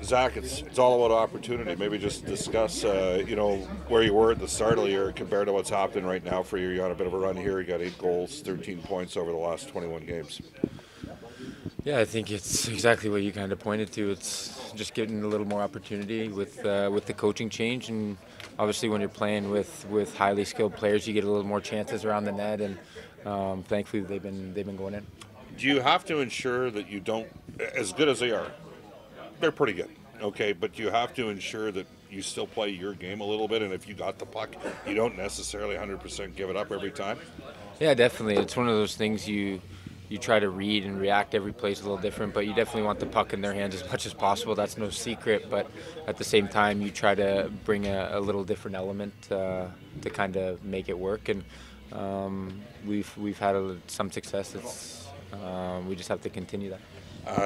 Zach, it's all about opportunity. Maybe just discuss, where you were at the start of the year compared to what's happening right now for you. You're on a bit of a run here. You got 8 goals, 13 points over the last 21 games. Yeah, I think it's exactly what you kind of pointed to. It's just getting a little more opportunity with the coaching change, and obviously when you're playing with highly skilled players, you get a little more chances around the net, and thankfully they've been going in. Do you have to ensure that you don't, as good as they are, they're pretty good, okay, but you have to ensure that you still play your game a little bit, and if you got the puck, you don't necessarily 100% give it up every time? Yeah, definitely. It's one of those things you try to read and react. Every play is a little different, but you definitely want the puck in their hands as much as possible. That's no secret, but at the same time, you try to bring a little different element to kind of make it work. And we've had some success. We just have to continue that.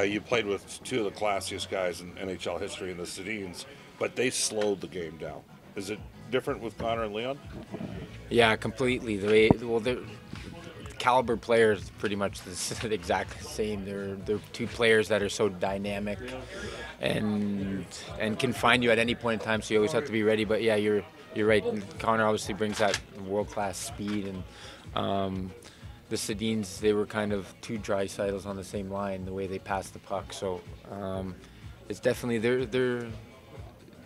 You played with two of the classiest guys in NHL history in the Sedins, but they slowed the game down. Is it different with Connor and Leon? Yeah, completely. They're caliber players, pretty much the exact same. They're two players that are so dynamic and can find you at any point in time. So you always have to be ready. But yeah, you're right. Connor obviously brings that world class speed, and the Sedins, they were kind of two dry sidles on the same line, the way they passed the puck. So it's definitely they're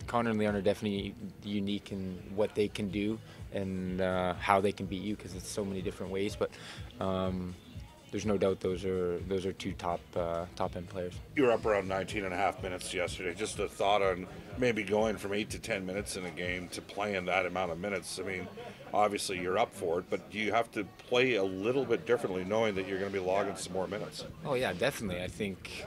Connor and Leon are definitely unique in what they can do and how they can beat you, because it's so many different ways. But there's no doubt those are two top end players. You were up around 19 and a half minutes yesterday. Just a thought on maybe going from 8 to 10 minutes in a game to playing that amount of minutes. I mean, obviously you're up for it, but do you have to play a little bit differently knowing that you're going to be logging some more minutes? Oh yeah, definitely. I think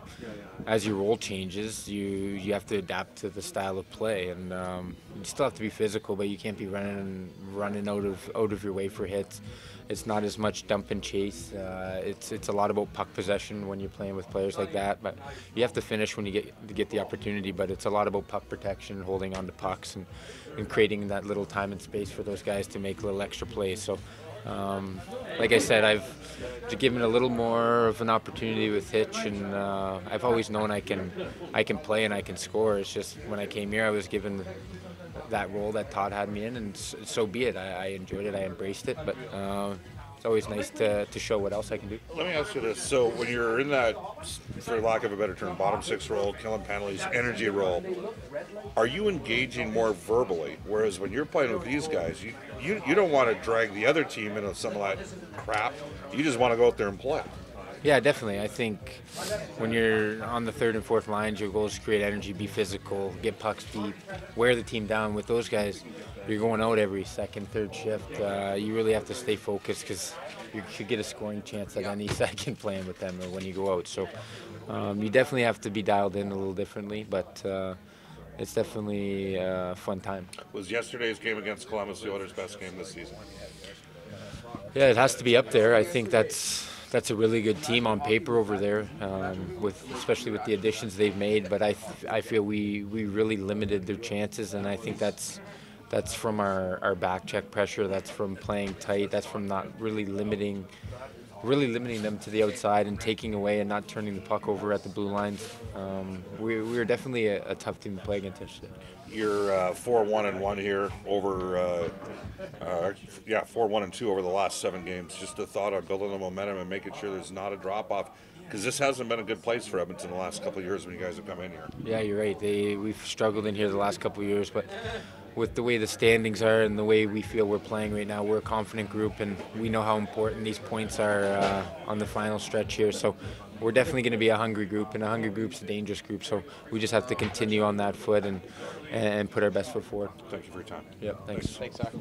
as your role changes, you have to adapt to the style of play, and you still have to be physical, but you can't be running out of your way for hits. It's not as much dump and chase. It's a lot about puck possession when you're playing with players like that. But you have to finish when you get the opportunity. But it's a lot about puck protection, holding on to pucks, and creating that little time and space for those guys to make little extra plays. So, like I said, I've given a little more of an opportunity with Hitch, and I've always known I can play and I can score. It's just when I came here, I was given that role that Todd had me in, and so be it. I enjoyed it, I embraced it, but it's always nice to show what else I can do. Let me ask you this. So when you're in that, for lack of a better term, bottom six role, killing penalties, energy role, are you engaging more verbally? Whereas when you're playing with these guys, you don't want to drag the other team into some of that crap. You just want to go out there and play. Yeah, definitely. I think when you're on the third and fourth lines, your goal is to create energy, be physical, get pucks deep, wear the team down. With those guys, you're going out every second, third shift. You really have to stay focused, because you could get a scoring chance at any second playing with them or when you go out. So you definitely have to be dialed in a little differently, but it's definitely a fun time. Was yesterday's game against Columbus the Oilers' best game this season? Yeah, it has to be up there. I think that's a really good team on paper over there, especially with the additions they've made. But I feel we really limited their chances, and I think that's from our back check pressure. That's from playing tight. That's from not really limiting them to the outside and taking away and not turning the puck over at the blue lines. We were definitely a tough team to play against yesterday. You're 4-1-1 here over 4-1-2 over the last 7 games. Just a thought on building the momentum and making sure there's not a drop-off, because this hasn't been a good place for Edmonton the last couple of years when you guys have come in here. Yeah, you're right. We've struggled in here the last couple of years, but with the way the standings are and the way we feel we're playing right now, we're a confident group, and we know how important these points are on the final stretch here. So we're definitely going to be a hungry group, and a hungry group's a dangerous group. So we just have to continue on that foot and put our best foot forward. Thank you for your time. Yep, thanks. Thanks, Zach.